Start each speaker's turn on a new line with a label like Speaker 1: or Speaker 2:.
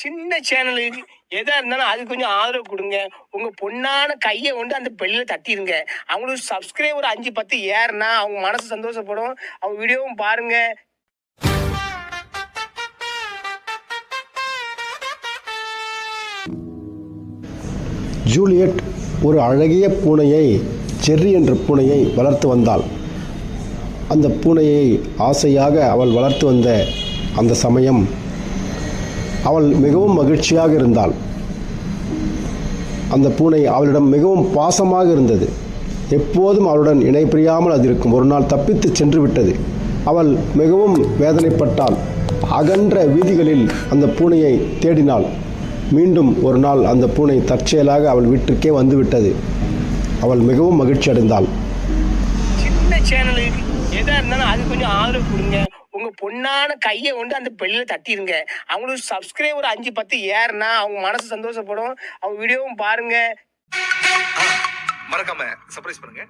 Speaker 1: சின்ன சேனலுக்கு எதா இருந்தாலும் அது கொஞ்சம் ஆதரவு கொடுங்க. உங்க பொண்ணான கையை கொண்டு அந்த பெல்லில தட்டிடுங்க. அவங்களுக்கு சப்ஸ்கிரைபர் 5 10 ஏறுனா அவங்க மனசு சந்தோஷப்படும். அவங்க வீடியோவும் பாருங்க.
Speaker 2: ஜூலியட் ஒரு அழகிய பூனையை, செர்ரி என்ற பூனையை வளர்த்து வந்தாள். அந்த பூனையை ஆசையாக அவள் வளர்த்து வந்த அந்த சமயம் அவள் மிகவும் மகிழ்ச்சியாக இருந்தாள். அந்த பூனை அவளிடம் மிகவும் பாசமாக இருந்தது. எப்போதும் அவளுடன் இணை பிரியாமல் அது இருக்கும். ஒரு நாள் தப்பித்து சென்று விட்டது. அவள் மிகவும் வேதனைப்பட்டாள். அகன்ற வீதிகளில் அந்த பூனையை தேடினாள். மீண்டும் ஒரு நாள் அந்த பூனை தற்செயலாக அவள் வீட்டிற்கே வந்துவிட்டது. அவள் மிகவும் மகிழ்ச்சி அடைந்தாள்.
Speaker 1: சின்ன சேனலுக்கு எதா இருந்தாலும் அது கொஞ்சம் ஆதரவு கொடுங்க. உங்க பொண்ணான கையை கொண்டு அந்த பெல்லில தட்டிடுங்க. அவங்களுக்கு சப்ஸ்கிரைபர் 5 10 ஏறுனா அவங்க மனசு சந்தோஷப்படும். அவங்க வீடியோவும் பாருங்க.
Speaker 3: மறக்காம சர்ப்ரைஸ் பண்ணுங்க.